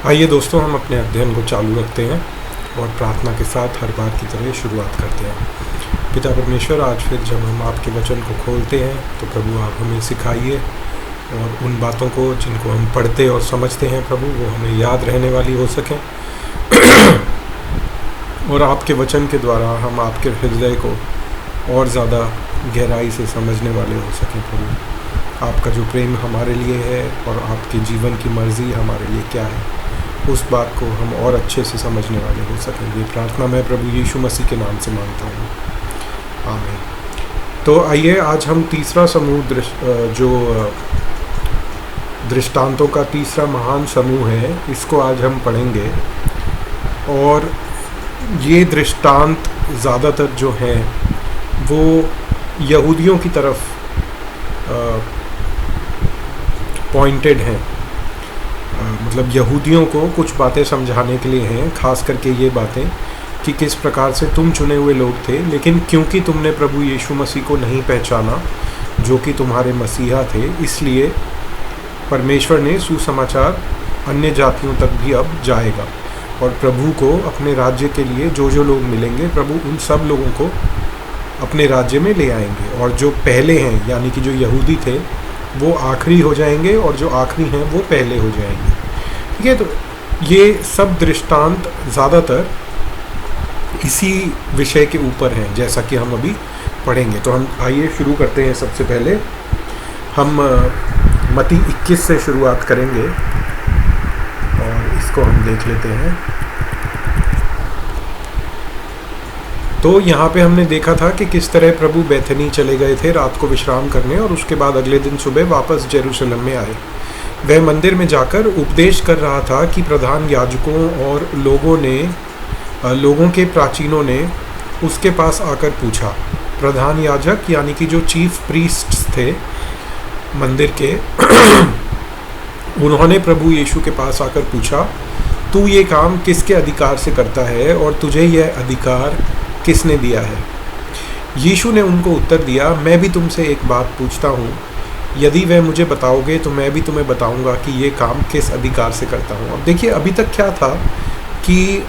आइए दोस्तों, हम अपने अध्ययन को चालू रखते हैं और प्रार्थना के साथ हर बार की तरह शुरुआत करते हैं। पिता परमेश्वर, आज फिर जब हम आपके वचन को खोलते हैं तो प्रभु आप हमें सिखाइए और उन बातों को जिनको हम पढ़ते और समझते हैं प्रभु, वो हमें याद रहने वाली हो सकें और आपके वचन के द्वारा हम आपके हृदय को और ज़्यादा गहराई से समझने वाले हो सकें प्रभु। आपका जो प्रेम हमारे लिए है और आपके जीवन की मर्ज़ी हमारे लिए क्या है, उस बात को हम और अच्छे से समझने वाले हो सकें। ये प्रार्थना मैं प्रभु यीशु मसीह के नाम से मांगता हूँ, आमीन। तो आइए, आज हम तीसरा समूह जो दृष्टांतों का तीसरा महान समूह है, इसको आज हम पढ़ेंगे। और ये दृष्टांत ज़्यादातर जो हैं वो यहूदियों की तरफ पॉइंटेड हैं, मतलब यहूदियों को कुछ बातें समझाने के लिए हैं, खास करके ये बातें कि किस प्रकार से तुम चुने हुए लोग थे, लेकिन क्योंकि तुमने प्रभु यीशु मसीह को नहीं पहचाना जो कि तुम्हारे मसीहा थे, इसलिए परमेश्वर ने सुसमाचार अन्य जातियों तक भी अब जाएगा और प्रभु को अपने राज्य के लिए जो जो लोग मिलेंगे, प्रभु उन सब लोगों को अपने राज्य में ले आएंगे। और जो पहले हैं यानी कि जो यहूदी थे वो आखिरी हो जाएंगे और जो आखिरी हैं वो पहले हो जाएंगे। ठीक है, तो ये सब दृष्टांत ज़्यादातर इसी विषय के ऊपर हैं, जैसा कि हम अभी पढ़ेंगे। तो हम आइए शुरू करते हैं। सबसे पहले हम मत्ती 21 से शुरुआत करेंगे और इसको हम देख लेते हैं। तो यहाँ पे हमने देखा था कि किस तरह प्रभु बैथनी चले गए थे रात को विश्राम करने, और उसके बाद अगले दिन सुबह वापस जेरूशलेम में आए। वह मंदिर में जाकर उपदेश कर रहा था कि प्रधान याजकों और लोगों के प्राचीनों ने उसके पास आकर पूछा। प्रधान याजक यानी कि जो चीफ प्रीस्ट्स थे मंदिर के उन्होंने प्रभु यीशु के पास आकर पूछा, तू ये काम किसके अधिकार से करता है और तुझे यह अधिकार किसने दिया है? यीशु ने उनको उत्तर दिया, मैं भी तुमसे एक बात पूछता हूँ, यदि वह मुझे बताओगे तो मैं भी तुम्हें बताऊँगा कि ये काम किस अधिकार से करता हूँ। अब देखिए, अभी तक क्या था कि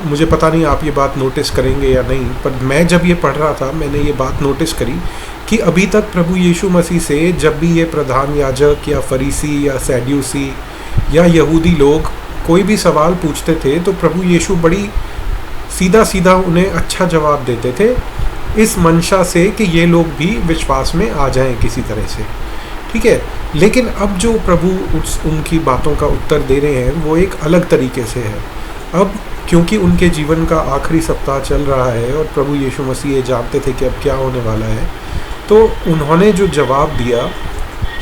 मुझे पता नहीं आप ये बात नोटिस करेंगे या नहीं, पर मैं जब ये पढ़ रहा था मैंने ये बात नोटिस करी कि अभी तक प्रभु यीशु मसीह से जब भी ये प्रधान याजक या फरीसी या सैड्यूसी या यहूदी लोग कोई भी सवाल पूछते थे तो प्रभु यीशु बड़ी सीधा सीधा उन्हें अच्छा जवाब देते थे, इस मंशा से कि ये लोग भी विश्वास में आ जाएं किसी तरह से। ठीक है, लेकिन अब जो प्रभु उनकी बातों का उत्तर दे रहे हैं वो एक अलग तरीके से है। अब क्योंकि उनके जीवन का आखिरी सप्ताह चल रहा है और प्रभु यीशु मसीह ये जानते थे कि अब क्या होने वाला है, तो उन्होंने जो जवाब दिया,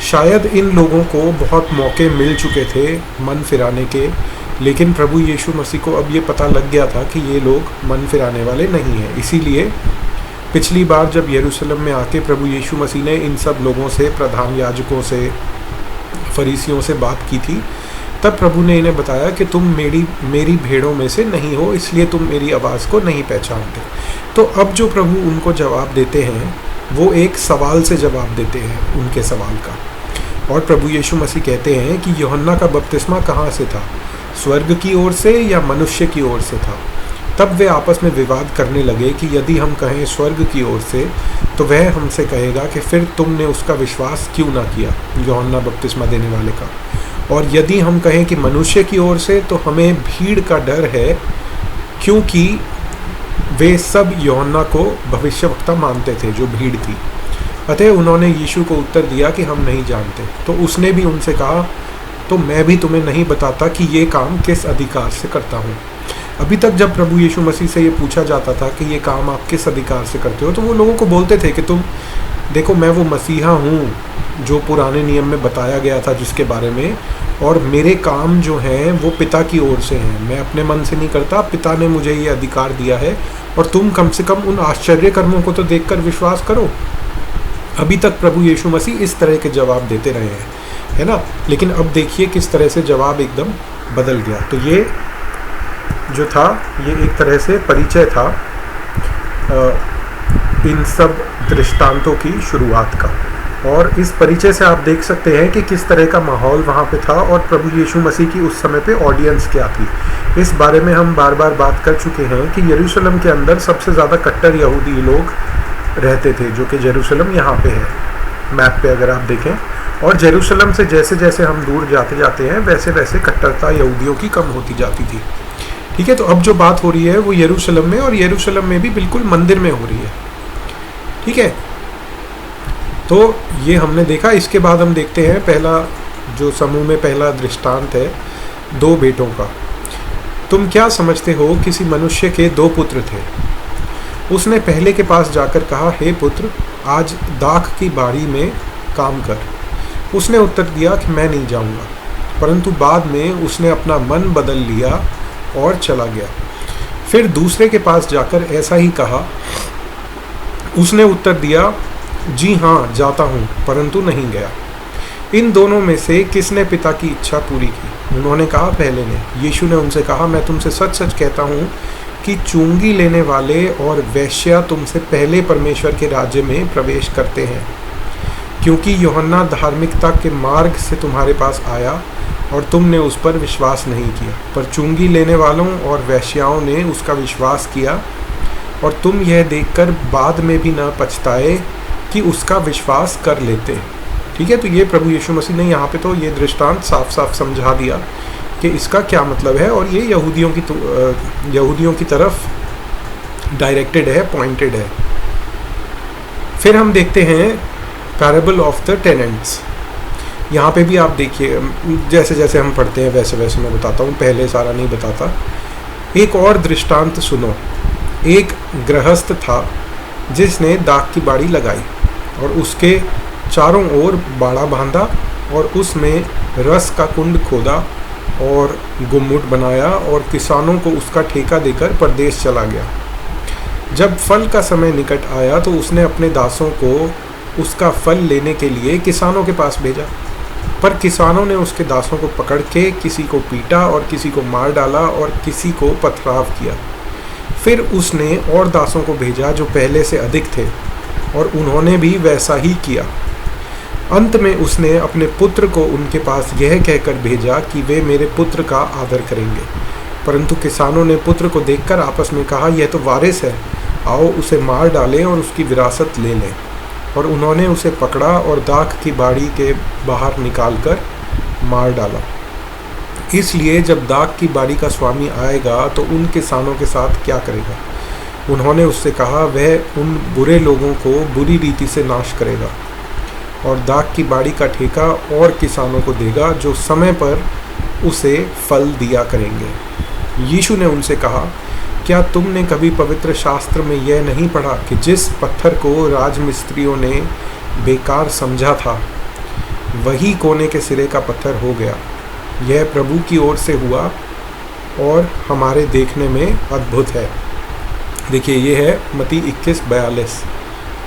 शायद इन लोगों को बहुत मौके मिल चुके थे मन फिराने के, लेकिन प्रभु यीशु मसीह को अब ये पता लग गया था कि ये लोग मन फिराने वाले नहीं हैं। इसीलिए पिछली बार जब यरूशलेम में आके प्रभु यीशु मसीह ने इन सब लोगों से, प्रधान याजकों से, फरीसियों से बात की थी, तब प्रभु ने इन्हें बताया कि तुम मेरी भेड़ों में से नहीं हो, इसलिए तुम मेरी आवाज़ को नहीं पहचानते। तो अब जो प्रभु उनको जवाब देते हैं वो एक सवाल से जवाब देते हैं उनके सवाल का। और प्रभु यीशु मसीह कहते हैं कि यूहन्ना का बपतिस्मा कहाँ से था, स्वर्ग की ओर से या मनुष्य की ओर से था? तब वे आपस में विवाद करने लगे कि यदि हम कहें स्वर्ग की ओर से तो वह हमसे कहेगा कि फिर तुमने उसका विश्वास क्यों ना किया, यूहन्ना बपतिस्मा देने वाले का। और यदि हम कहें कि मनुष्य की ओर से तो हमें भीड़ का डर है, क्योंकि वे सब यूहन्ना को भविष्यवक्ता मानते थे, जो भीड़ थी। अतः उन्होंने यीशु को उत्तर दिया कि हम नहीं जानते। तो उसने भी उनसे कहा, तो मैं भी तुम्हें नहीं बताता कि ये काम किस अधिकार से करता हूँ। अभी तक जब प्रभु यीशु मसीह से ये पूछा जाता था कि ये काम आप किस अधिकार से करते हो, तो वो लोगों को बोलते थे कि तुम देखो, मैं वो मसीहा हूँ जो पुराने नियम में बताया गया था जिसके बारे में, और मेरे काम जो हैं वो पिता की ओर से हैं, मैं अपने मन से नहीं करता, पिता ने मुझे ये अधिकार दिया है, और तुम कम से कम उन आश्चर्य कर्मों को तो देखकर विश्वास करो। अभी तक प्रभु यीशु मसीह इस तरह के जवाब देते रहे हैं, है ना। लेकिन अब देखिए किस तरह से जवाब एकदम बदल गया। तो ये जो था, ये एक तरह से परिचय था इन सब दृष्टांतों की शुरुआत का। और इस परिचय से आप देख सकते हैं कि किस तरह का माहौल वहाँ पे था और प्रभु यीशु मसीह की उस समय पे ऑडियंस क्या थी। इस बारे में हम बार बार बात कर चुके हैं कि यरूशलेम के अंदर सबसे ज़्यादा कट्टर यहूदी लोग रहते थे, जो कि यरूशलेम यहाँ पे है मैप पे अगर आप देखें। और यरूशलेम से जैसे जैसे हम दूर जाते जाते हैं वैसे वैसे कट्टरता यहूदियों की कम होती जाती थी। ठीक है, तो अब जो बात हो रही है वो यरूशलेम में, और यरूशलेम में भी बिल्कुल मंदिर में हो रही है। ठीक है, तो ये हमने देखा। इसके बाद हम देखते हैं पहला जो समूह में पहला दृष्टांत है 2 बेटों का। तुम क्या समझते हो, किसी मनुष्य के 2 पुत्र थे। उसने पहले के पास जाकर कहा, हे पुत्र, आज दाख की बाड़ी में काम कर। उसने उत्तर दिया कि मैं नहीं जाऊंगा। परंतु बाद में उसने अपना मन बदल लिया और चला गया। फिर दूसरे के पास जाकर ऐसा ही कहा। उसने उत्तर दिया, जी हाँ जाता हूँ, परंतु नहीं गया। इन दोनों में से किसने पिता की इच्छा पूरी की? उन्होंने कहा, पहले ने। यीशु ने उनसे कहा, मैं तुमसे सच सच कहता हूँ कि चुंगी लेने वाले और वेश्या तुमसे पहले परमेश्वर के राज्य में प्रवेश करते हैं। क्योंकि यूहन्ना धार्मिकता के मार्ग से तुम्हारे पास आया और तुमने उस पर विश्वास नहीं किया, पर चुंगी लेने वालों और वेश्याओं ने उसका विश्वास किया, और तुम यह देखकर बाद में भी न पछताए कि उसका विश्वास कर लेते। ठीक है, तो ये प्रभु यीशु मसीह ने यहाँ पे तो ये दृष्टांत साफ साफ समझा दिया कि इसका क्या मतलब है, और ये यहूदियों की तरफ डायरेक्टेड है, पॉइंटेड है। फिर हम देखते हैं पैराबल ऑफ द टेनेंट्स। यहाँ पे भी आप देखिए, जैसे जैसे हम पढ़ते हैं वैसे वैसे मैं बताता हूँ, पहले सारा नहीं बताता। एक और दृष्टांत सुनो। एक गृहस्थ था जिसने दाख की बाड़ी लगाई और उसके चारों ओर बाड़ा बांधा और उसमें रस का कुंड खोदा और गुम्मुट बनाया और किसानों को उसका ठेका देकर परदेश चला गया। जब फल का समय निकट आया तो उसने अपने दासों को उसका फल लेने के लिए किसानों के पास भेजा, पर किसानों ने उसके दासों को पकड़ के किसी को पीटा और किसी को मार डाला और किसी को पथराव किया। फिर उसने और दासों को भेजा जो पहले से अधिक थे, और उन्होंने भी वैसा ही किया। अंत में उसने अपने पुत्र को उनके पास यह कहकर भेजा कि वे मेरे पुत्र का आदर करेंगे। परंतु किसानों ने पुत्र को देखकर आपस में कहा, यह तो वारिस है, आओ उसे मार डालें और उसकी विरासत ले लें। और उन्होंने उसे पकड़ा और दाख की बाड़ी के बाहर निकालकर मार डाला। इसलिए जब दाख की बाड़ी का स्वामी आएगा तो उन किसानों के साथ क्या करेगा? उन्होंने उससे कहा, वह उन बुरे लोगों को बुरी रीति से नाश करेगा और दाख की बाड़ी का ठेका और किसानों को देगा जो समय पर उसे फल दिया करेंगे। यीशु ने उनसे कहा, क्या तुमने कभी पवित्र शास्त्र में यह नहीं पढ़ा कि जिस पत्थर को राजमिस्त्रियों ने बेकार समझा था वही कोने के सिरे का पत्थर हो गया? यह प्रभु की ओर से हुआ और हमारे देखने में अद्भुत है। देखिए, ये है मत्ती 21:42,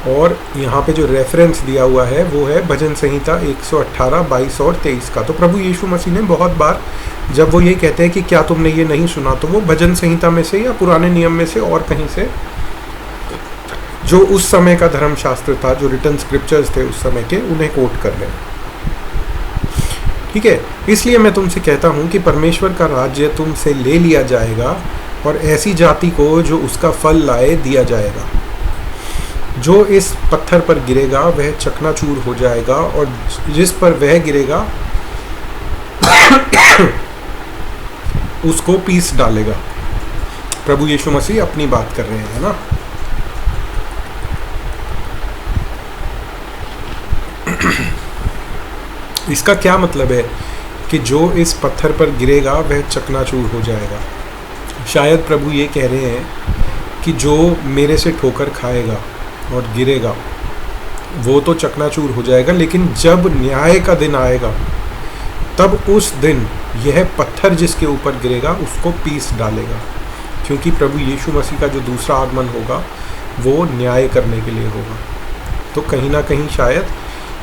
और यहाँ पे जो रेफरेंस दिया हुआ है वो है भजन संहिता 118, 22 और 23 का। तो प्रभु यीशु मसीह ने बहुत बार जब वो ये कहते हैं कि क्या तुमने ये नहीं सुना, तो वो भजन संहिता में से या पुराने नियम में से और कहीं से जो उस समय का धर्मशास्त्र था, जो रिटन स्क्रिप्चर्स थे उस समय के, उन्हें कोट कर रहे हैं। ठीक है, इसलिए मैं तुमसे कहता हूँ कि परमेश्वर का राज्य तुमसे ले लिया जाएगा और ऐसी जाति को जो उसका फल लाए दिया जाएगा। जो इस पत्थर पर गिरेगा वह चकनाचूर हो जाएगा और जिस पर वह गिरेगा उसको पीस डालेगा। प्रभु यीशु मसीह अपनी बात कर रहे हैं ना। इसका क्या मतलब है कि जो इस पत्थर पर गिरेगा वह चकनाचूर हो जाएगा? शायद प्रभु ये कह रहे हैं कि जो मेरे से ठोकर खाएगा और गिरेगा वो तो चकनाचूर हो जाएगा, लेकिन जब न्याय का दिन आएगा तब उस दिन यह पत्थर जिसके ऊपर गिरेगा उसको पीस डालेगा, क्योंकि प्रभु यीशु मसीह का जो दूसरा आगमन होगा वो न्याय करने के लिए होगा। तो कहीं ना कहीं शायद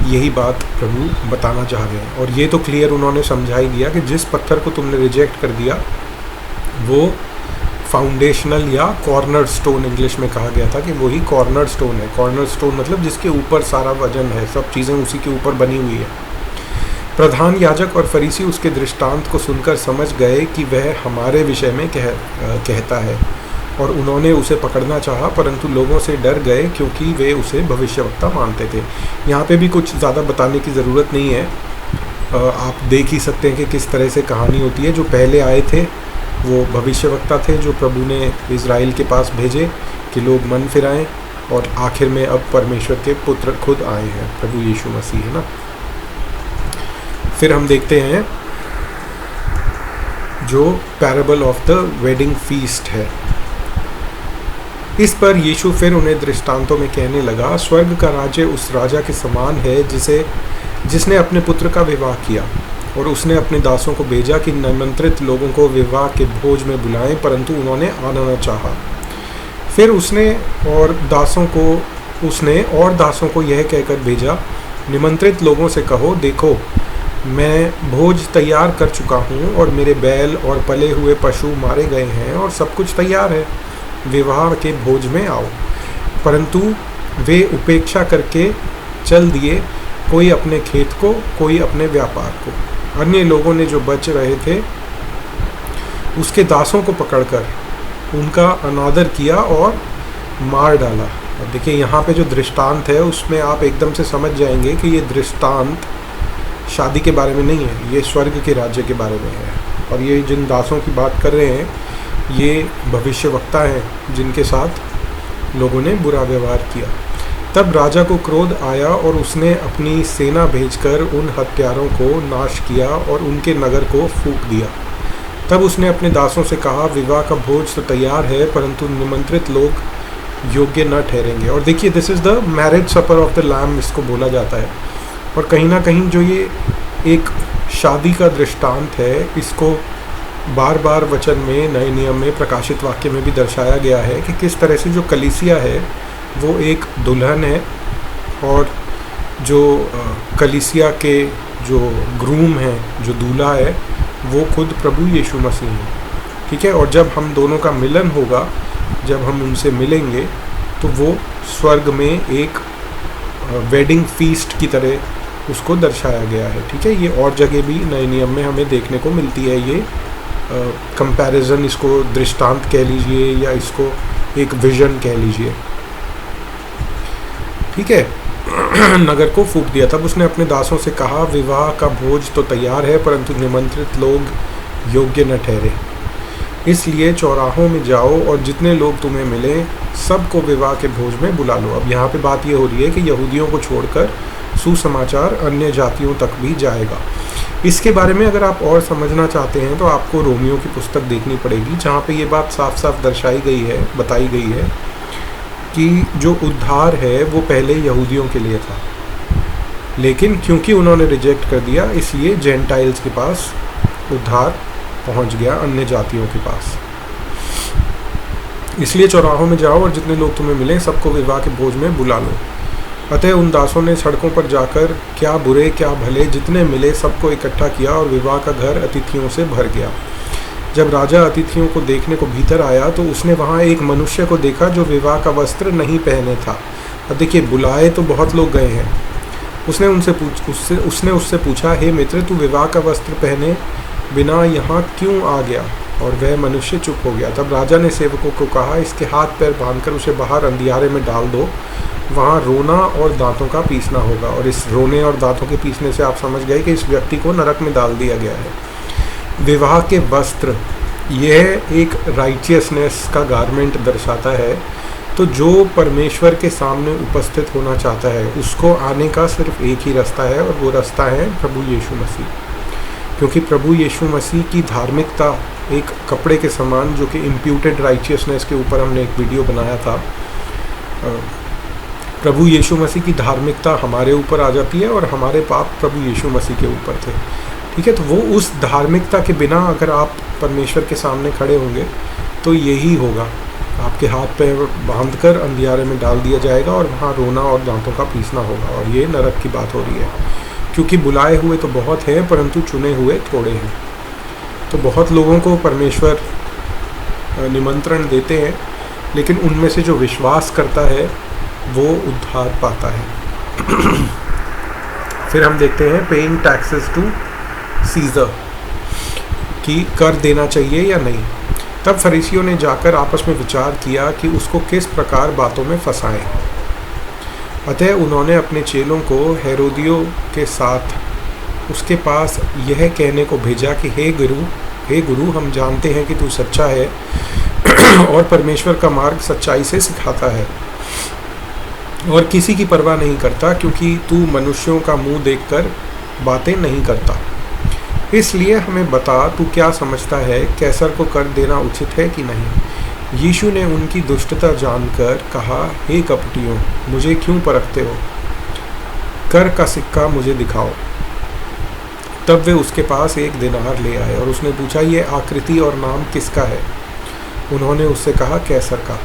यही बात प्रभु बताना चाह रहे हैं, और ये तो क्लियर उन्होंने समझा ही दिया कि जिस पत्थर को तुमने रिजेक्ट कर दिया वो फाउंडेशनल या कॉर्नर स्टोन इंग्लिश में कहा गया था कि वही कॉर्नर स्टोन है। कॉर्नर स्टोन मतलब जिसके ऊपर सारा वजन है, सब चीज़ें उसी के ऊपर बनी हुई है। प्रधान याजक और फरीसी उसके दृष्टांत को सुनकर समझ गए कि वह हमारे विषय में कहता है, और उन्होंने उसे पकड़ना चाहा, परंतु लोगों से डर गए क्योंकि वे उसे भविष्यवक्ता मानते थे। यहाँ पे भी कुछ ज़्यादा बताने की ज़रूरत नहीं है, आप देख ही सकते हैं कि किस तरह से कहानी होती है। जो पहले आए थे वो भविष्यवक्ता थे जो प्रभु ने इज़राइल के पास भेजे कि लोग मन फिराएं, और आखिर में अब परमेश्वर के पुत्र खुद आए हैं, प्रभु यीशु मसीह, है ना। फिर हम देखते हैं जो parable of the wedding feast है। इस पर यीशु फिर उन्हें दृष्टांतों में कहने लगा, स्वर्ग का राज्य उस राजा के समान है जिसने अपने पुत्र का विवाह किया, और उसने अपने दासों को भेजा कि निमंत्रित लोगों को विवाह के भोज में बुलाएं, परंतु उन्होंने आना न चाहा। फिर उसने और दासों को यह कहकर भेजा, निमंत्रित लोगों से कहो, देखो मैं भोज तैयार कर चुका हूँ, और मेरे बैल और पले हुए पशु मारे गए हैं, और सब कुछ तैयार है, विवाह के भोज में आओ। परंतु वे उपेक्षा करके चल दिए, कोई अपने खेत को, कोई अपने व्यापार को। अन्य लोगों ने जो बच रहे थे उसके दासों को पकड़कर उनका अनादर किया और मार डाला। अब देखिए यहाँ पे जो दृष्टांत है उसमें आप एकदम से समझ जाएंगे कि ये दृष्टांत शादी के बारे में नहीं है, ये स्वर्ग के राज्य के बारे में है। और ये जिन दासों की बात कर रहे हैं ये भविष्यवक्ता हैं जिनके साथ लोगों ने बुरा व्यवहार किया। तब राजा को क्रोध आया और उसने अपनी सेना भेजकर उन हत्यारों को नाश किया और उनके नगर को फूंक दिया। तब उसने अपने दासों से कहा, विवाह का भोज तो तैयार है, परंतु निमंत्रित लोग योग्य न ठहरेंगे। और देखिए, this is the marriage supper of the lamb, इसको बोला जाता है। और कहीं ना कहीं जो ये एक शादी का दृष्टांत है, इसको बार बार वचन में, नए नियम में, प्रकाशित वाक्य में भी दर्शाया गया है कि किस तरह से जो कलीसिया है वो एक दुल्हन है, और जो कलीसिया के जो ग्रूम हैं, जो दूल्हा है, वो खुद प्रभु यीशु मसीह है। ठीक है। और जब हम दोनों का मिलन होगा, जब हम उनसे मिलेंगे, तो वो स्वर्ग में एक वेडिंग फीस्ट की तरह उसको दर्शाया गया है। ठीक है। ये और जगह भी नए नियम में हमें देखने को मिलती है। ये कंपैरिजन, इसको दृष्टांत कह लीजिए या इसको एक विजन कह लीजिए। ठीक है। नगर को फूंक दिया। तब उसने अपने दासों से कहा, विवाह का भोज तो तैयार है, परंतु निमंत्रित लोग योग्य न ठहरे। इसलिए चौराहों में जाओ और जितने लोग तुम्हें मिले सबको विवाह के भोज में बुला लो। अब यहाँ पे बात ये हो रही है कि यहूदियों को छोड़कर सुसमाचार अन्य जातियों तक भी जाएगा। इसके बारे में अगर आप और समझना चाहते हैं तो आपको रोमियो की पुस्तक देखनी पड़ेगी, जहाँ पे ये बात साफ साफ दर्शाई गई है, बताई गई है कि जो उद्धार है वो पहले यहूदियों के लिए था, लेकिन क्योंकि उन्होंने रिजेक्ट कर दिया, इसलिए जेंटाइल्स के पास उद्धार पहुंच गया, अन्य जातियों के पास। इसलिए चौराहों में जाओ और जितने लोग तुम्हें मिले सबको विवाह के भोज में बुला लो। अतः उन दासों ने सड़कों पर जाकर क्या बुरे क्या भले जितने मिले सबको इकट्ठा किया, और विवाह का घर अतिथियों से भर गया। जब राजा अतिथियों को देखने को भीतर आया तो उसने वहाँ एक मनुष्य को देखा जो विवाह का वस्त्र नहीं पहने था। अब देखिए, बुलाए तो बहुत लोग गए हैं। उसने उससे पूछा, हे मित्र, तू विवाह का वस्त्र पहने बिना यहाँ क्यों आ गया? और वह मनुष्य चुप हो गया। तब राजा ने सेवकों को कहा, इसके हाथ पैर बांधकर उसे बाहर अंधियारे में डाल दो, वहाँ रोना और दांतों का पीसना होगा। और इस रोने और दांतों के पीसने से आप समझ गए कि इस व्यक्ति को नरक में डाल दिया गया है। विवाह के वस्त्र, यह एक राइचियसनेस का गारमेंट दर्शाता है। तो जो परमेश्वर के सामने उपस्थित होना चाहता है उसको आने का सिर्फ एक ही रास्ता है, और वो रास्ता है प्रभु यीशु मसीह। क्योंकि प्रभु यीशु मसीह की धार्मिकता एक कपड़े के समान, जो कि इम्प्यूटेड राइचियसनेस के ऊपर हमने एक वीडियो बनाया था, प्रभु यीशु मसीह की धार्मिकता हमारे ऊपर आ जाती है और हमारे पाप प्रभु यीशु मसीह के ऊपर थे। ठीक है। तो वो उस धार्मिकता के बिना अगर आप परमेश्वर के सामने खड़े होंगे तो यही होगा, आपके हाथ पैर बांधकर अंधियारे में डाल दिया जाएगा और वहाँ रोना और दांतों का पीसना होगा। और ये नरक की बात हो रही है, क्योंकि बुलाए हुए तो बहुत हैं परंतु चुने हुए थोड़े हैं। तो बहुत लोगों को परमेश्वर निमंत्रण देते हैं, लेकिन उनमें से जो विश्वास करता है वो उद्धार पाता है। फिर हम देखते हैं पेइंग टैक्सेस टू सीज़र, कि कर देना चाहिए या नहीं। तब फरीसियों ने जाकर आपस में विचार किया कि उसको किस प्रकार बातों में फंसाएं। अतः उन्होंने अपने चेलों को हेरोदियो के साथ उसके पास यह कहने को भेजा कि हे गुरु, हम जानते हैं कि तू सच्चा है और परमेश्वर का मार्ग सच्चाई से सिखाता है और किसी की परवाह नहीं करता, क्योंकि तू मनुष्यों का मुंह देखकर बातें नहीं करता। इसलिए हमें बता, तू क्या समझता है, कैसर को कर देना उचित है कि नहीं। यीशु ने उनकी दुष्टता जानकर कहा, हे कपटियों, मुझे क्यों परखते हो? कर का सिक्का मुझे दिखाओ। तब वे उसके पास एक दिनार ले आए और उसने पूछा, ये आकृति और नाम किसका है? उन्होंने उससे कहा, कैसर का।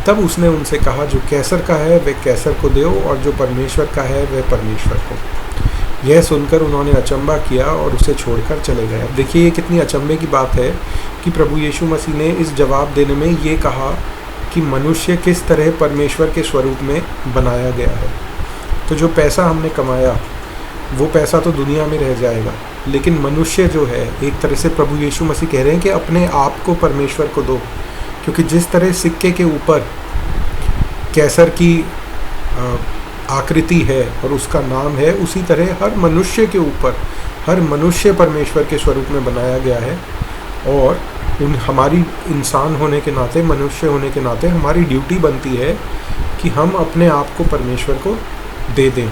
तब उसने उनसे कहा, जो कैसर का है वह कैसर को दो और जो परमेश्वर का है वह परमेश्वर को। यह सुनकर उन्होंने अचंबा किया और उसे छोड़कर चले गए। अब देखिए ये कितनी अचंबे की बात है कि प्रभु यीशु मसीह ने इस जवाब देने में ये कहा कि मनुष्य किस तरह परमेश्वर के स्वरूप में बनाया गया है। तो जो पैसा हमने कमाया वो पैसा तो दुनिया में रह जाएगा, लेकिन मनुष्य जो है, एक तरह से प्रभु यीशु मसीह कह रहे हैं कि अपने आप को परमेश्वर को दो, क्योंकि जिस तरह सिक्के के ऊपर कैसर की आकृति है और उसका नाम है, उसी तरह हर मनुष्य के ऊपर, हर मनुष्य परमेश्वर के स्वरूप में बनाया गया है। और हमारी इंसान होने के नाते, मनुष्य होने के नाते हमारी ड्यूटी बनती है कि हम अपने आप को परमेश्वर को दे दें,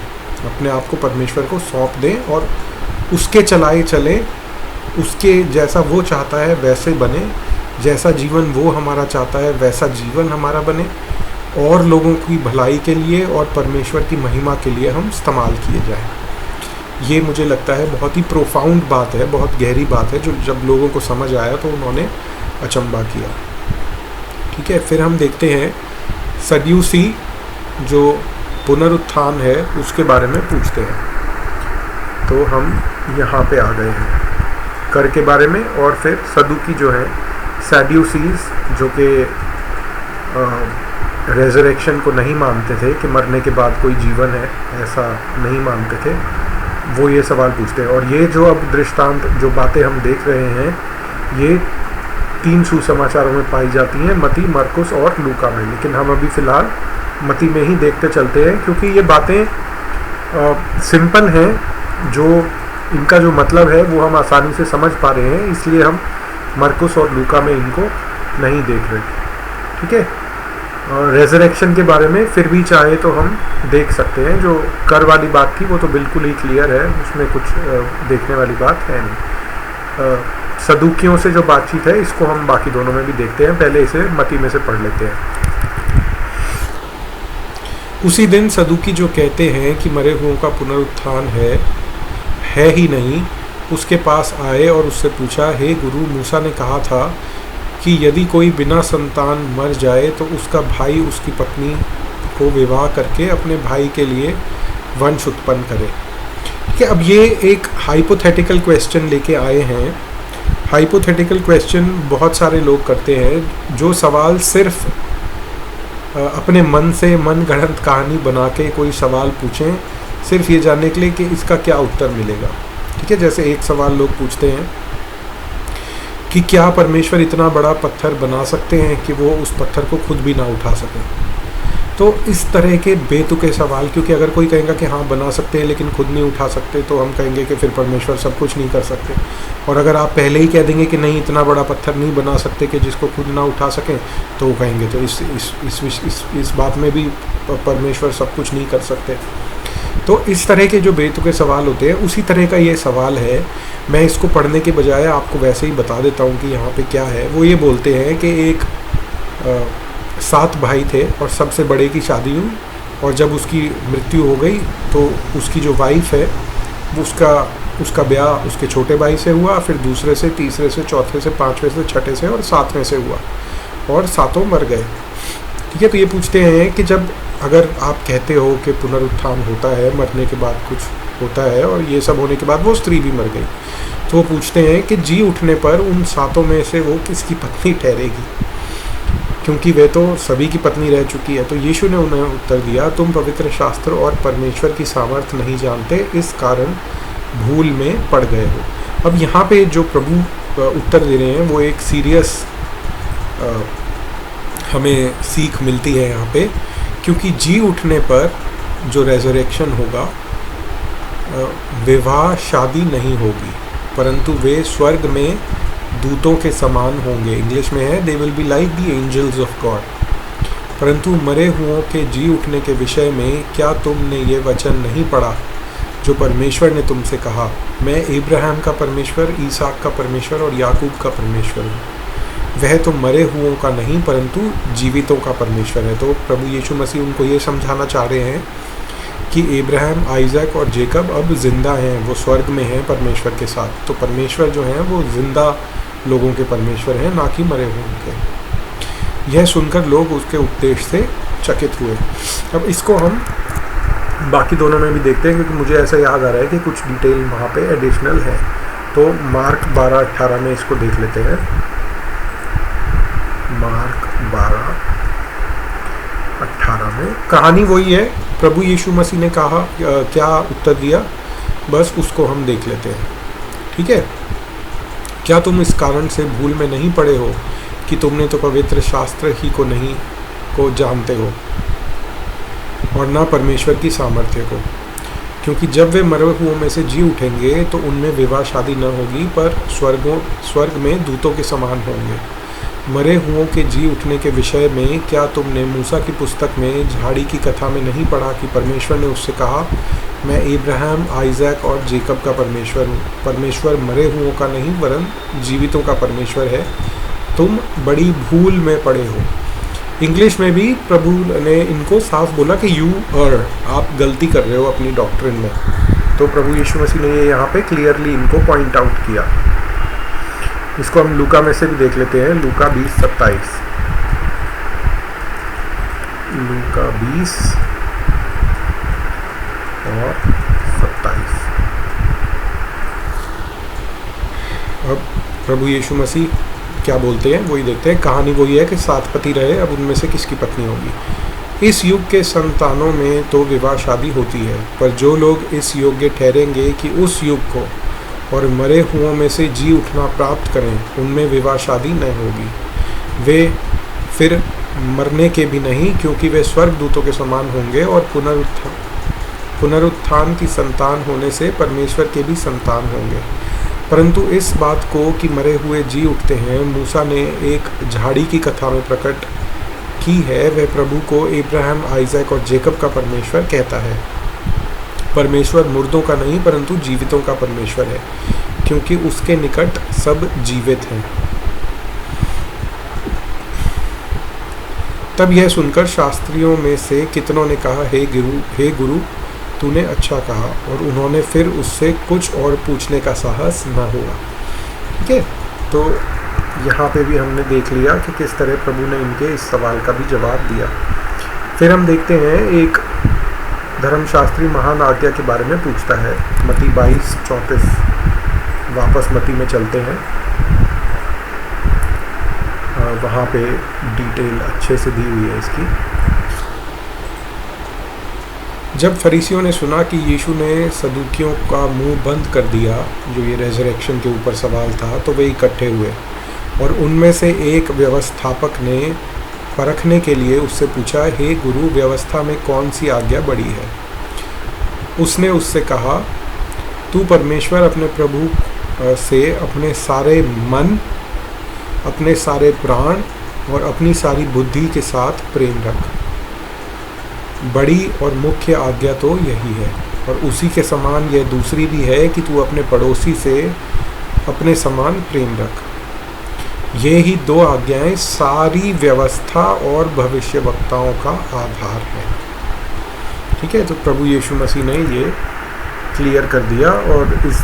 अपने आप को परमेश्वर को सौंप दें और उसके चलाए चलें, उसके जैसा वो चाहता है वैसे बने, जैसा जीवन वो हमारा चाहता है वैसा जीवन हमारा बने, और लोगों की भलाई के लिए और परमेश्वर की महिमा के लिए हम इस्तेमाल किए जाएं। ये मुझे लगता है बहुत ही प्रोफाउंड बात है, बहुत गहरी बात है, जो जब लोगों को समझ आया तो उन्होंने अचंबा किया। ठीक है, फिर हम देखते हैं सदूसी जो पुनरुत्थान है उसके बारे में पूछते हैं। तो हम यहाँ पे आ गए हैं कर के बारे में। और फिर सदूकी जो है, सैड्यूसीज, जो कि रेजरेक्शन को नहीं मानते थे कि मरने के बाद कोई जीवन है, ऐसा नहीं मानते थे, वो ये सवाल पूछते हैं। और ये जो अब दृष्टांत, जो बातें हम देख रहे हैं, ये 3 सुसमाचारों में पाई जाती हैं, मती, मरकुस और लूका में। लेकिन हम अभी फ़िलहाल मती में ही देखते चलते हैं, क्योंकि ये बातें सिंपल हैं, जो इनका जो मतलब है वो हम आसानी से समझ पा रहे हैं, इसलिए हम मरकुस और लूका में इनको नहीं देख रहे। ठीक है, रेजरेक्शन के बारे में फिर भी चाहे तो हम देख सकते हैं। जो कर वाली बात थी वो तो बिल्कुल ही क्लियर है, उसमें कुछ देखने वाली बात है नहीं। सदूकियों से जो बातचीत है इसको हम बाकी दोनों में भी देखते हैं, पहले इसे मती में से पढ़ लेते हैं। उसी दिन सदूकी जो कहते हैं कि मरे हुओं का पुनरुत्थान है ही नहीं, उसके पास आए और उससे पूछा, हे गुरु, मूसा ने कहा था कि यदि कोई बिना संतान मर जाए तो उसका भाई उसकी पत्नी को विवाह करके अपने भाई के लिए वंश उत्पन्न करे। ठीक है, अब ये एक हाइपोथेटिकल क्वेश्चन लेके आए हैं। हाइपोथेटिकल क्वेश्चन बहुत सारे लोग करते हैं, जो सवाल सिर्फ अपने मन से मन गढ़ंत कहानी बना के कोई सवाल पूछें, सिर्फ ये जानने के लिए कि इसका क्या उत्तर मिलेगा। ठीक है, जैसे एक सवाल लोग पूछते हैं कि क्या परमेश्वर इतना बड़ा पत्थर बना सकते हैं कि वो उस पत्थर को खुद भी ना उठा सकें। तो इस तरह के बेतुके सवाल, क्योंकि अगर कोई कहेगा कि हाँ बना सकते हैं लेकिन खुद नहीं उठा सकते, तो हम कहेंगे कि फिर परमेश्वर सब कुछ नहीं कर सकते। और अगर आप पहले ही कह देंगे कि नहीं, इतना बड़ा पत्थर नहीं बना सकते कि जिसको खुद ना उठा सकें, तो वो कहेंगे तो इस बात में भी परमेश्वर सब कुछ नहीं कर सकते। तो इस तरह के जो बेतुके सवाल होते हैं, उसी तरह का ये सवाल है। मैं इसको पढ़ने के बजाय आपको वैसे ही बता देता हूँ कि यहाँ पे क्या है। वो ये बोलते हैं कि एक 7 भाई थे और सबसे बड़े की शादी हुई, और जब उसकी मृत्यु हो गई तो उसकी जो वाइफ है उसका ब्याह उसके छोटे भाई से हुआ, फिर दूसरे से, तीसरे से, चौथे से, 5वें से, छठे से और 7वें से हुआ, और 7 मर गए। ठीक है, तो ये पूछते हैं कि जब अगर आप कहते हो कि पुनरुत्थान होता है, मरने के बाद कुछ होता है, और ये सब होने के बाद वो स्त्री भी मर गई, तो वो पूछते हैं कि जी उठने पर उन 7 में से वो किसकी पत्नी ठहरेगी। क्योंकि वे तो सभी की पत्नी रह चुकी है। तो यीशु ने उन्हें उत्तर दिया, तुम पवित्र शास्त्र और परमेश्वर की सामर्थ नहीं जानते, इस कारण भूल में पड़ गए हो। अब यहाँ पे जो प्रभु उत्तर दे रहे हैं वो एक सीरियस हमें सीख मिलती है यहाँ पे, क्योंकि जी उठने पर जो रेजरेक्शन होगा, विवाह शादी नहीं होगी, परंतु वे स्वर्ग में दूतों के समान होंगे। इंग्लिश में है, they will be like the angels of God. परंतु मरे हुओं के जी उठने के विषय में क्या तुमने ये वचन नहीं पढ़ा जो परमेश्वर ने तुमसे कहा, मैं इब्राहिम का परमेश्वर, ईसाक का परमेश्वर और याकूब का परमेश्वर हूँ। वह तो मरे हुओं का नहीं परंतु जीवितों का परमेश्वर है। तो प्रभु यीशु मसीह उनको ये समझाना चाह रहे हैं कि इब्राहिम, आइजैक और जेकब अब जिंदा हैं, वो स्वर्ग में हैं परमेश्वर के साथ। तो परमेश्वर जो हैं वो जिंदा लोगों के परमेश्वर हैं, ना कि मरे हुओं के। यह सुनकर लोग उसके उपदेश से चकित हुए। अब इसको हम बाकी दोनों में भी देखते हैं, क्योंकि मुझे ऐसा याद आ रहा है कि कुछ डिटेल वहाँ पे एडिशनल है। तो मार्क 12:18 में इसको देख लेते हैं। मार्क 12:18 में कहानी वही है, प्रभु यीशु मसीह ने कहा क्या उत्तर दिया, बस उसको हम देख लेते हैं। ठीक है, क्या तुम इस कारण से भूल में नहीं पड़े हो कि तुमने तो पवित्र शास्त्र ही को जानते हो और ना परमेश्वर की सामर्थ्य को? क्योंकि जब वे मरे हुओं में से जी उठेंगे तो उनमें विवाह शादी न होगी, पर स्वर्ग में दूतों के समान होंगे। मरे हुओं के जी उठने के विषय में क्या तुमने मूसा की पुस्तक में झाड़ी की कथा में नहीं पढ़ा कि परमेश्वर ने उससे कहा, मैं इब्राहिम, आइजैक और जेकब का परमेश्वर हूँ। परमेश्वर मरे हुओं का नहीं वरन जीवितों का परमेश्वर है। तुम बड़ी भूल में पड़े हो। इंग्लिश में भी प्रभु ने इनको साफ बोला कि यू आप गलती कर रहे हो अपनी डॉक्ट्रिन में। तो प्रभु यीशु मसीह ने ये यहाँ पे क्लियरली इनको पॉइंट आउट किया। इसको हम लूका में से भी देख लेते हैं। लूका 20:27, लूका 20 और 27। अब प्रभु यीशु मसीह क्या बोलते हैं वही देखते हैं। कहानी वही है कि 7 पति रहे, अब उनमें से किसकी पत्नी होगी। इस युग के संतानों में तो विवाह शादी होती है, पर जो लोग इस योग्य ठहरेंगे कि उस युग को और मरे हुओं में से जी उठना प्राप्त करें, उनमें विवाह शादी न होगी। वे फिर मरने के भी नहीं, क्योंकि वे स्वर्गदूतों के समान होंगे और पुनरुत्थान की संतान होने से परमेश्वर के भी संतान होंगे। परंतु इस बात को कि मरे हुए जी उठते हैं, मूसा ने एक झाड़ी की कथा में प्रकट की है। वह प्रभु को इब्राहिम, आइजैक और जेकब का परमेश्वर कहता है। परमेश्वर मुर्दों का नहीं परंतु जीवितों का परमेश्वर है, क्योंकि उसके निकट सब जीवित हैं। तब यह सुनकर शास्त्रियों में से कितनों ने कहा, हे गुरु तूने अच्छा कहा, और उन्होंने फिर उससे कुछ और पूछने का साहस न हुआ। ठीक है, तो यहाँ पे भी हमने देख लिया कि किस तरह प्रभु ने इनके इस सवाल का भी जवाब दिया। फिर हम देखते हैं एक धर्मशास्त्री महान आज्ञा के बारे में पूछता है। मत्ती 22:34, वापस मत्ती में चलते हैं, वहाँ पे डिटेल अच्छे से दी हुई है इसकी। जब फरीसियों ने सुना कि यीशु ने सदूकियों का मुंह बंद कर दिया, जो ये रेजरेक्शन के ऊपर सवाल था, तो वे इकट्ठे हुए और उनमें से एक व्यवस्थापक ने परखने के लिए उससे पूछा, हे गुरु, व्यवस्था में कौन सी आज्ञा बड़ी है? उसने उससे कहा, तू परमेश्वर अपने प्रभु से अपने सारे मन, अपने सारे प्राण और अपनी सारी बुद्धि के साथ प्रेम रख। बड़ी और मुख्य आज्ञा तो यही है, और उसी के समान यह दूसरी भी है कि तू अपने पड़ोसी से अपने समान प्रेम रख। ये ही 2 आज्ञाएं सारी व्यवस्था और भविष्यवक्ताओं का आधार है। ठीक है, तो प्रभु यीशु मसीह ने ये क्लियर कर दिया, और इस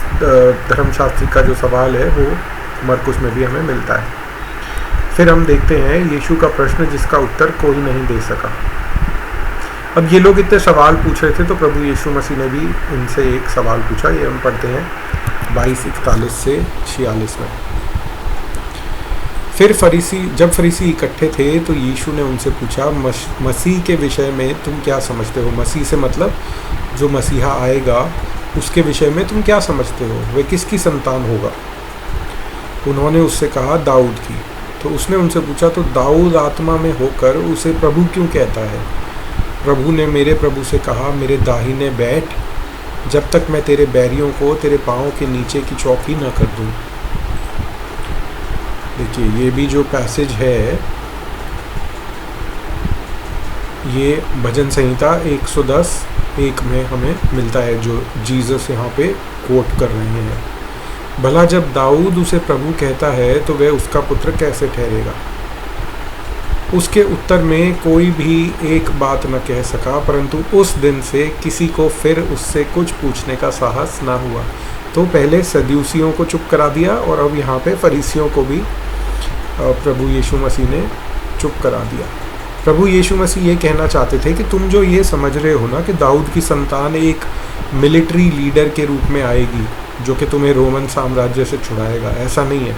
धर्मशास्त्री का जो सवाल है वो मरकुस में भी हमें मिलता है। फिर हम देखते हैं यीशु का प्रश्न जिसका उत्तर कोई नहीं दे सका। अब ये लोग इतने सवाल पूछ रहे थे, तो प्रभु यीशु मसीह ने भी इनसे एक सवाल पूछा। ये हम पढ़ते हैं 22:41 से 46 में। फिर जब फरीसी इकट्ठे थे तो यीशु ने उनसे पूछा, मसीह के विषय में तुम क्या समझते हो? मसीह से मतलब जो मसीहा आएगा उसके विषय में तुम क्या समझते हो? वह किसकी संतान होगा? उन्होंने उससे कहा, दाऊद की। तो उसने उनसे पूछा, तो दाऊद आत्मा में होकर उसे प्रभु क्यों कहता है? प्रभु ने मेरे प्रभु से कहा, मेरे दाहिने बैठ, जब तक मैं तेरे बैरियों को तेरे पाँव के नीचे की चौकी न कर दूं। देखिए, ये भी जो पैसेज है ये भजन संहिता 110:1 में हमें मिलता है, जो जीसस यहाँ पे कोट कर रहे हैं। भला जब दाऊद उसे प्रभु कहता है तो वह उसका पुत्र कैसे ठहरेगा? उसके उत्तर में कोई भी एक बात न कह सका, परंतु उस दिन से किसी को फिर उससे कुछ पूछने का साहस ना हुआ। तो पहले सदूसियों को चुप करा दिया और अब यहाँ पे फरीसियों को भी प्रभु यीशु मसीह ने चुप करा दिया। प्रभु यीशु मसीह ये कहना चाहते थे कि तुम जो ये समझ रहे हो ना कि दाऊद की संतान एक मिलिट्री लीडर के रूप में आएगी जो कि तुम्हें रोमन साम्राज्य से छुड़ाएगा, ऐसा नहीं है।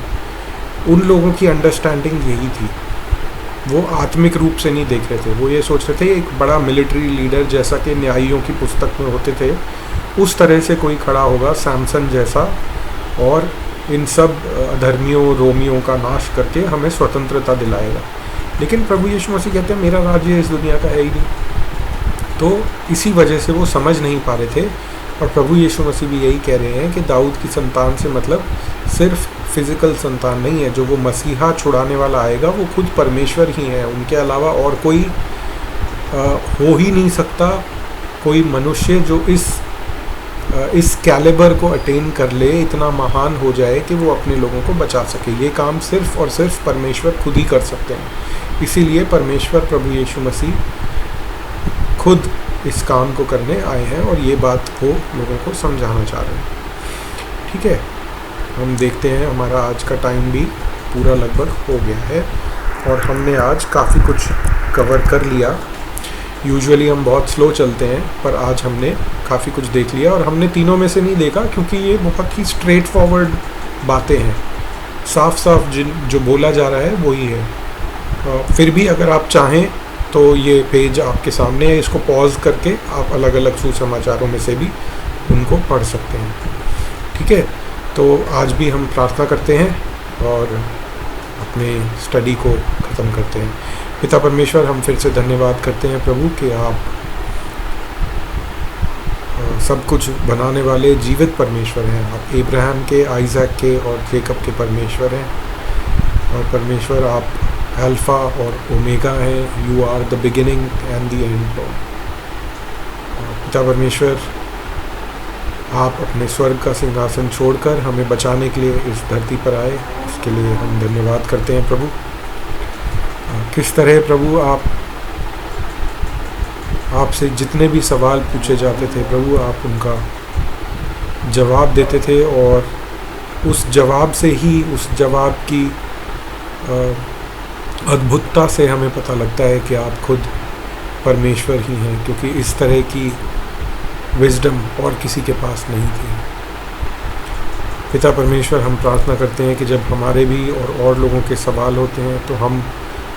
उन लोगों की अंडरस्टैंडिंग यही थी, वो आत्मिक रूप से नहीं देख रहे थे। वो ये सोच रहे थे एक बड़ा मिलिट्री लीडर जैसा कि न्यायियों की पुस्तक में होते थे, उस तरह से कोई खड़ा होगा सैमसन जैसा, और इन सब अधर्मियों रोमियों का नाश करके हमें स्वतंत्रता दिलाएगा। लेकिन प्रभु यीशु मसीह कहते हैं मेरा राज्य इस दुनिया का है ही नहीं। तो इसी वजह से वो समझ नहीं पा रहे थे। और प्रभु यीशु मसीह भी यही कह रहे हैं कि दाऊद की संतान से मतलब सिर्फ फिजिकल संतान नहीं है। जो वो मसीहा छुड़ाने वाला आएगा वो खुद परमेश्वर ही है, उनके अलावा और कोई हो ही नहीं सकता। कोई मनुष्य जो इस कैलिबर को अटेन कर ले, इतना महान हो जाए कि वो अपने लोगों को बचा सके, ये काम सिर्फ और सिर्फ परमेश्वर खुद ही कर सकते हैं। इसीलिए परमेश्वर प्रभु यीशु मसीह खुद इस काम को करने आए हैं और ये बात को लोगों को समझाना चाह रहे हैं। ठीक है, हम देखते हैं, हमारा आज का टाइम भी पूरा लगभग हो गया है और हमने आज काफ़ी कुछ कवर कर लिया। यूजुअली हम बहुत स्लो चलते हैं, पर आज हमने काफ़ी कुछ देख लिया। और हमने तीनों में से नहीं देखा क्योंकि ये बहुत ही स्ट्रेट फॉरवर्ड बातें हैं, साफ साफ जो बोला जा रहा है वही है। फिर भी अगर आप चाहें तो ये पेज आपके सामने है, इसको पॉज करके आप अलग अलग सुसमाचारों में से भी उनको पढ़ सकते हैं। ठीक है, तो आज भी हम प्रार्थना करते हैं और अपने स्टडी को ख़त्म करते हैं। पिता परमेश्वर, हम फिर से धन्यवाद करते हैं प्रभु कि आप सब कुछ बनाने वाले जीवित परमेश्वर हैं। आप इब्राहिम के, आइज़ैक के और जेकब के परमेश्वर हैं। और परमेश्वर आप अल्फ़ा और ओमेगा हैं। You are the beginning and the end. पिता परमेश्वर, आप अपने स्वर्ग का सिंहासन छोड़कर हमें बचाने के लिए इस धरती पर आए, इसके लिए हम धन्यवाद करते हैं प्रभु। किस तरह प्रभु आपसे जितने भी सवाल पूछे जाते थे प्रभु, आप उनका जवाब देते थे और उस जवाब से ही, उस जवाब की अद्भुतता से हमें पता लगता है कि आप खुद परमेश्वर ही हैं, क्योंकि इस तरह की विजडम और किसी के पास नहीं थी। पिता परमेश्वर, हम प्रार्थना करते हैं कि जब हमारे भी और लोगों के सवाल होते हैं तो हम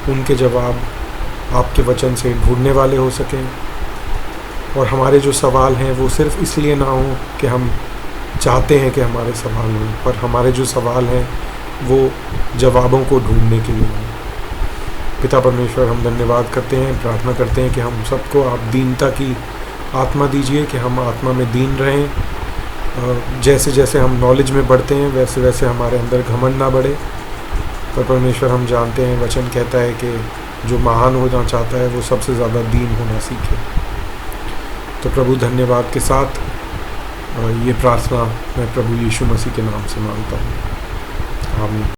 उनके जवाब आपके वचन से ढूंढने वाले हो सकें, और हमारे जो सवाल हैं वो सिर्फ इसलिए ना हो कि हम चाहते हैं कि हमारे सवाल हों, पर हमारे जो सवाल हैं वो जवाबों को ढूंढने के लिए हों। पिता परमेश्वर, हम धन्यवाद करते हैं, प्रार्थना करते हैं कि हम सबको आप दीनता की आत्मा दीजिए, कि हम आत्मा में दीन रहें। जैसे जैसे हम नॉलेज में बढ़ते हैं वैसे वैसे हमारे अंदर घमंड ना बढ़े। पर परमेश्वर, हम जानते हैं वचन कहता है कि जो महान होना चाहता है वो सबसे ज़्यादा दीन होना सीखे। तो प्रभु, धन्यवाद के साथ ये प्रार्थना मैं प्रभु यीशु मसीह के नाम से मांगता हूँ, आमीन।